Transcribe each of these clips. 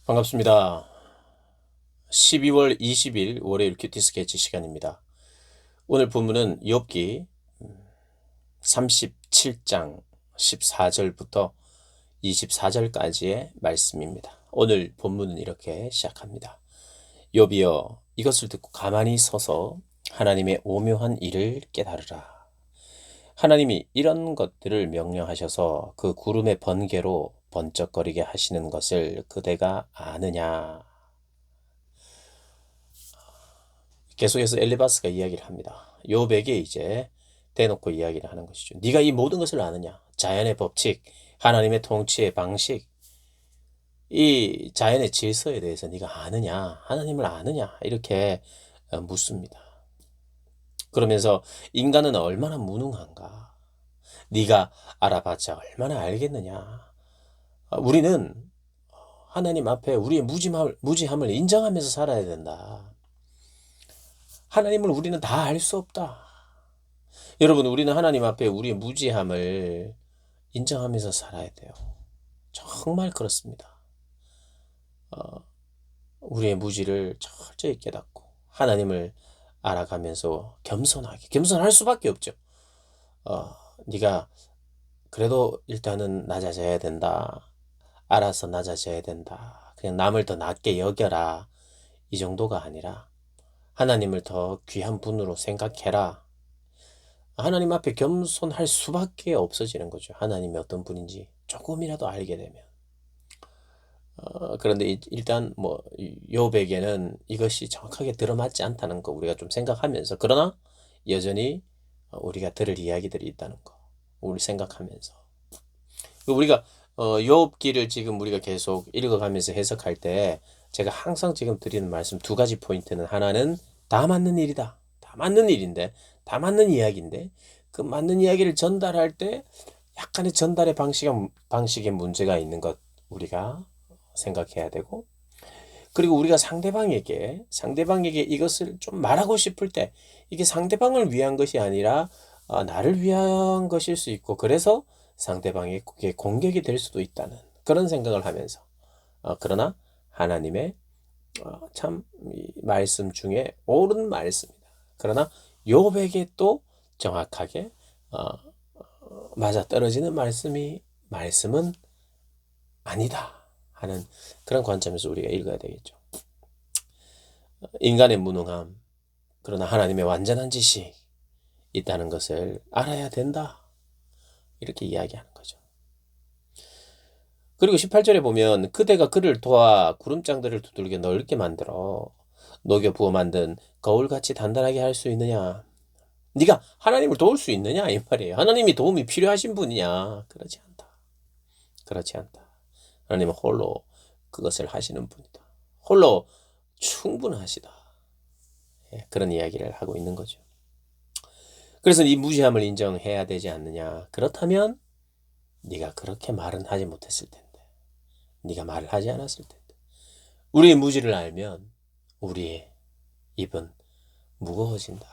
반갑습니다. 12월 20일 월요일 큐티 스케치 시간입니다. 오늘 본문은 욥기 37장 14절부터 24절까지의 말씀입니다. 오늘 본문은 이렇게 시작합니다. 욥이여 이것을 듣고 가만히 서서 하나님의 오묘한 일을 깨달으라. 하나님이 이런 것들을 명령하셔서 그 구름의 번개로 번쩍거리게 하시는 것을 그대가 아느냐. 계속해서 엘리바스가 이야기를 합니다. 욥에게 이제 대놓고 이야기를 하는 것이죠. 네가 이 모든 것을 아느냐? 자연의 법칙, 하나님의 통치의 방식, 이 자연의 질서에 대해서 네가 아느냐? 하나님을 아느냐? 이렇게 묻습니다. 그러면서 인간은 얼마나 무능한가? 네가 알아봤자 얼마나 알겠느냐? 우리는 하나님 앞에 우리의 무지함을 인정하면서 살아야 된다. 하나님을 우리는 다 알 수 없다. 여러분, 우리는 하나님 앞에 우리의 무지함을 인정하면서 살아야 돼요. 정말 그렇습니다. 우리의 무지를 철저히 깨닫고 하나님을 알아가면서 겸손할 수밖에 없죠. 어, 네가 그래도 일단은 낮아져야 된다. 알아서 낮아져야 된다. 그냥 남을 더 낮게 여겨라. 이 정도가 아니라 하나님을 더 귀한 분으로 생각해라. 하나님 앞에 겸손할 수밖에 없어지는 거죠. 하나님이 어떤 분인지 조금이라도 알게 되면. 그런데 일단 뭐 욥에게는 이것이 정확하게 들어맞지 않다는 거 우리가 좀 생각하면서, 그러나 여전히 우리가 들을 이야기들이 있다는 거 우리 생각하면서, 우리가 욥기를 지금 우리가 계속 읽어가면서 해석할 때 제가 항상 지금 드리는 말씀 두 가지 포인트는, 하나는 다 맞는 일이다. 다 맞는 일인데, 다 맞는 이야기인데, 그 맞는 이야기를 전달할 때 약간의 전달의 방식에 문제가 있는 것 우리가 생각해야 되고, 그리고 우리가 상대방에게 이것을 좀 말하고 싶을 때 이게 상대방을 위한 것이 아니라 나를 위한 것일 수 있고, 그래서 상대방에게 공격이 될 수도 있다는 그런 생각을 하면서, 그러나 하나님의 참 말씀 중에 옳은 말씀이다. 그러나 욥에게 또 정확하게 맞아떨어지는 말씀은 아니다 하는 그런 관점에서 우리가 읽어야 되겠죠. 인간의 무능함, 그러나 하나님의 완전한 지식이 있다는 것을 알아야 된다. 이렇게 이야기하는 거죠. 그리고 18절에 보면 그대가 그를 도와 구름장들을 두들겨 넓게 만들어 녹여 부어 만든 거울같이 단단하게 할 수 있느냐? 네가 하나님을 도울 수 있느냐? 이 말이에요. 하나님이 도움이 필요하신 분이냐? 그렇지 않다. 그렇지 않다. 하나님은 홀로 그것을 하시는 분이다. 홀로 충분하시다. 그런 이야기를 하고 있는 거죠. 그래서 이 무지함을 인정해야 되지 않느냐? 그렇다면 네가 그렇게 말은 하지 못했을 텐데. 네가 말을 하지 않았을 텐데. 우리의 무지를 알면 우리의 입은 무거워진다.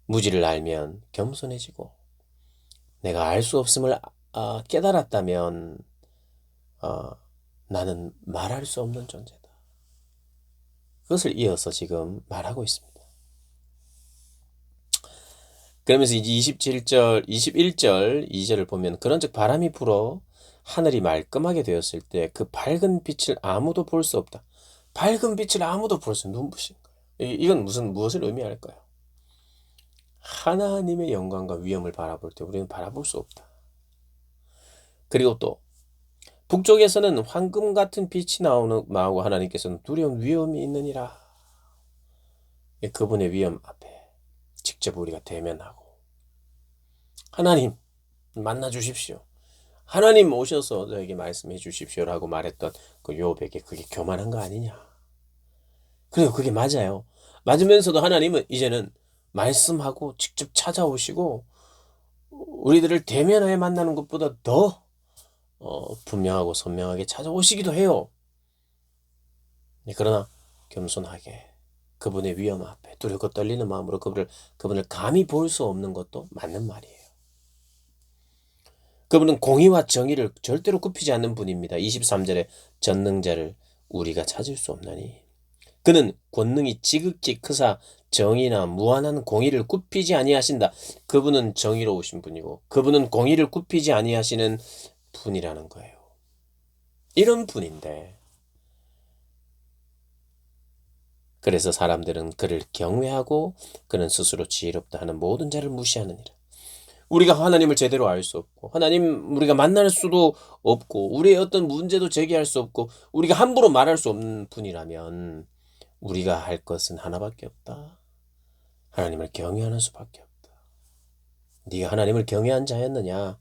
무지를 알면 겸손해지고, 내가 알 수 없음을 깨달았다면 나는 말할 수 없는 존재다. 그것을 이어서 지금 말하고 있습니다. 그러면서 이제 27절, 21절, 2절을 보면, 그런즉 바람이 불어 하늘이 말끔하게 되었을 때 그 밝은 빛을 아무도 볼 수 없다. 밝은 빛을 아무도 볼 수, 눈부신 거예요. 이건 무엇을 의미할까요? 하나님의 영광과 위엄을 바라볼 때 우리는 바라볼 수 없다. 그리고 또 북쪽에서는 황금 같은 빛이 나오고 하나님께서는 두려운 위엄이 있느니라. 그분의 위엄 앞에 직접 우리가 대면하고, 하나님 만나 주십시오. 하나님 오셔서 저에게 말씀해 주십시오라고 말했던 그 욥에게 그게 교만한 거 아니냐. 그리고 그게 맞아요. 맞으면서도 하나님은 이제는 말씀하고 직접 찾아오시고 우리들을 대면하여 만나는 것보다 더 분명하고 선명하게 찾아오시기도 해요. 그러나 겸손하게 그분의 위엄 앞에 두렵고 떨리는 마음으로 그분을 감히 볼 수 없는 것도 맞는 말이에요. 그분은 공의와 정의를 절대로 굽히지 않는 분입니다. 23절에 전능자를 우리가 찾을 수 없나니 그는 권능이 지극히 크사 정의나 무한한 공의를 굽히지 아니하신다. 그분은 정의로우신 분이고 그분은 공의를 굽히지 아니하시는 분이라는 거예요. 이런 분인데 그래서 사람들은 그를 경외하고 그는 스스로 지혜롭다 하는 모든 자를 무시하느니라. 우리가 하나님을 제대로 알 수 없고 하나님 우리가 만날 수도 없고 우리의 어떤 문제도 제기할 수 없고 우리가 함부로 말할 수 없는 분이라면 우리가 할 것은 하나밖에 없다. 하나님을 경외하는 수밖에 없다. 네가 하나님을 경외한 자였느냐?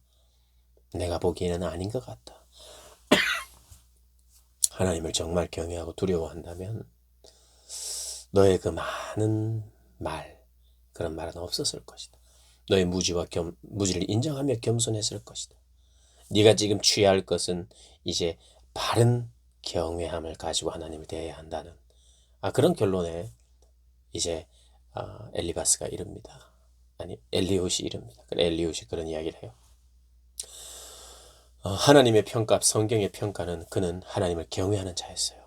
내가 보기에는 아닌 것 같다. 하나님을 정말 경외하고 두려워한다면 너의 그 많은 그런 말은 없었을 것이다. 너의 무지를 인정하며 겸손했을 것이다. 네가 지금 취할 것은 이제 바른 경외함을 가지고 하나님을 대해야 한다는 그런 결론에 이제 엘리바스가 이릅니다. 아니 엘리옷이 이릅니다. 그래 엘리옷이 그런 이야기를 해요. 하나님의 평가, 성경의 평가는 그는 하나님을 경외하는 자였어요.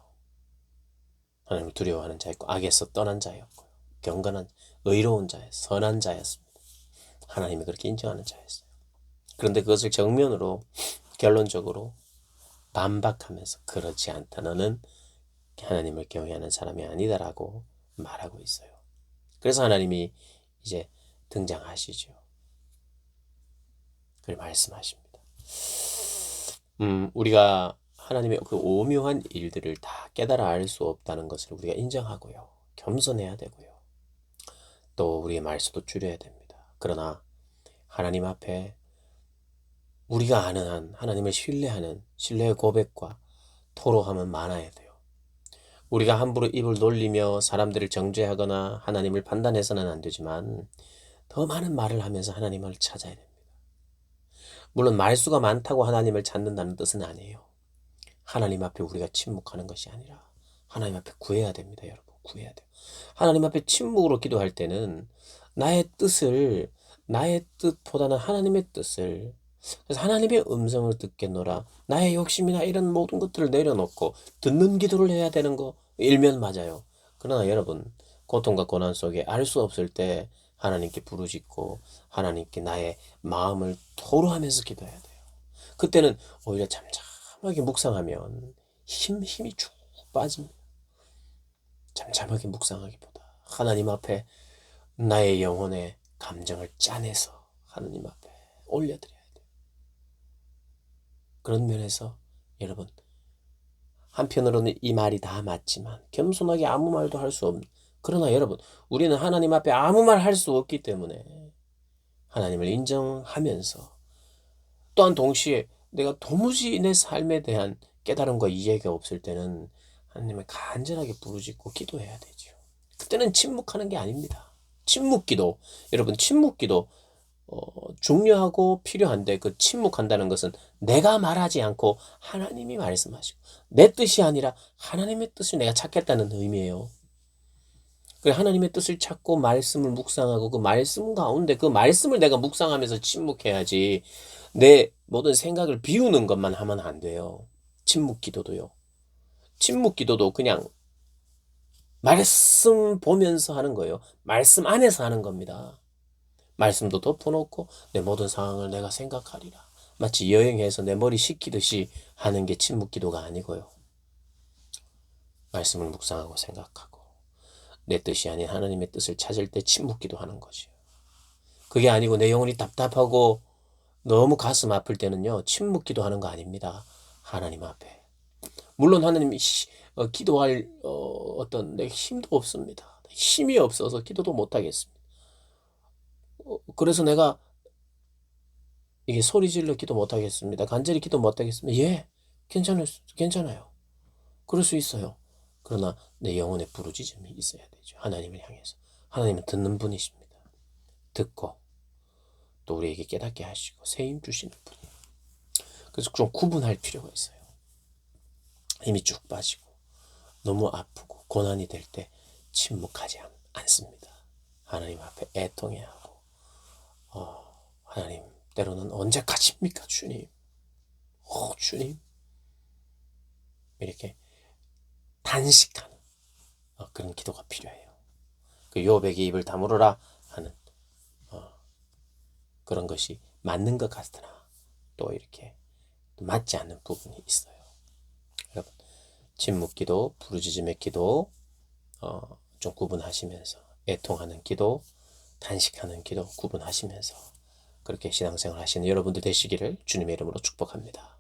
하나님을 두려워하는 자였고 악에서 떠난 자였고 경건한 의로운 자였어요. 선한 자였습니다. 하나님이 그렇게 인정하는 자였어요. 그런데 그것을 정면으로 결론적으로 반박하면서 그렇지 않다. 너는 하나님을 경외하는 사람이 아니다라고 말하고 있어요. 그래서 하나님이 이제 등장하시죠. 그리고 말씀하십니다. 우리가 하나님의 그 오묘한 일들을 다 깨달아 알 수 없다는 것을 우리가 인정하고요. 겸손해야 되고요. 또 우리의 말수도 줄여야 됩니다. 그러나 하나님 앞에 우리가 아는 한 하나님을 신뢰하는 신뢰의 고백과 토로함은 많아야 돼요. 우리가 함부로 입을 놀리며 사람들을 정죄하거나 하나님을 판단해서는 안 되지만 더 많은 말을 하면서 하나님을 찾아야 됩니다. 물론 말수가 많다고 하나님을 찾는다는 뜻은 아니에요. 하나님 앞에 우리가 침묵하는 것이 아니라 하나님 앞에 구해야 됩니다. 여러분 구해야 돼요. 하나님 앞에 침묵으로 기도할 때는 나의 뜻보다는 하나님의 뜻을 그래서 하나님의 음성을 듣겠노라. 나의 욕심이나 이런 모든 것들을 내려놓고 듣는 기도를 해야 되는 거 일면 맞아요. 그러나 여러분 고통과 고난 속에 알 수 없을 때 하나님께 부르짖고 하나님께 나의 마음을 토로하면서 기도해야 돼요. 그때는 오히려 잠잠하게 묵상하면 힘이 쭉 빠집니다. 잠잠하게 묵상하기보다 하나님 앞에 나의 영혼의 감정을 짜내서 하나님 앞에 올려드려야 돼요. 그런 면에서 여러분 한편으로는 이 말이 다 맞지만 겸손하게 아무 말도 할 수 없는 그러나 여러분 우리는 하나님 앞에 아무 말 할 수 없기 때문에 하나님을 인정하면서 또한 동시에 내가 도무지 내 삶에 대한 깨달음과 이해가 없을 때는 하나님을 간절하게 부르짖고 기도해야 되죠. 그때는 침묵하는 게 아닙니다. 침묵기도 여러분 침묵기도 중요하고 필요한데 그 침묵한다는 것은 내가 말하지 않고 하나님이 말씀하시고 내 뜻이 아니라 하나님의 뜻을 내가 찾겠다는 의미예요. 그래 하나님의 뜻을 찾고 말씀을 묵상하고 그 말씀 가운데 그 말씀을 내가 묵상하면서 침묵해야지 내 모든 생각을 비우는 것만 하면 안 돼요. 침묵 기도도요. 침묵 기도도 그냥 말씀 보면서 하는 거예요. 말씀 안에서 하는 겁니다. 말씀도 덮어놓고 내 모든 상황을 내가 생각하리라. 마치 여행해서 내 머리 식히듯이 하는 게 침묵 기도가 아니고요. 말씀을 묵상하고 생각하고 내 뜻이 아닌 하나님의 뜻을 찾을 때 침묵 기도하는 거죠. 그게 아니고 내 영혼이 답답하고 너무 가슴 아플 때는요. 침묵 기도하는 거 아닙니다. 하나님 앞에. 물론 하나님이 기도할 어떤 내 힘도 없습니다. 힘이 없어서 기도도 못 하겠습니다. 그래서 내가 이게 소리 질러 기도 못 하겠습니다. 간절히 기도 못 하겠습니다. 예, 괜찮아요. 그럴 수 있어요. 그러나 내 영혼의 부르짖음이 있어야 되죠. 하나님을 향해서. 하나님은 듣는 분이십니다. 듣고 또 우리에게 깨닫게 하시고 새 힘 주시는 분이에요. 그래서 좀 구분할 필요가 있어요. 힘이 쭉 빠지고 너무 아프고 고난이 될 때 침묵하지 않습니다. 하나님 앞에 애통해야 하고 하나님 때로는 언제까지입니까, 주님? 주님. 이렇게 단식하는 그런 기도가 필요해요. 그 요백의 입을 다물어라 하는 그런 것이 맞는 것 같으나 또 이렇게 맞지 않는 부분이 있어요. 여러분, 침묵기도, 부르짖음의 기도 좀 구분하시면서, 애통하는 기도, 단식하는 기도 구분하시면서 그렇게 신앙생활 하시는 여러분들 되시기를 주님의 이름으로 축복합니다.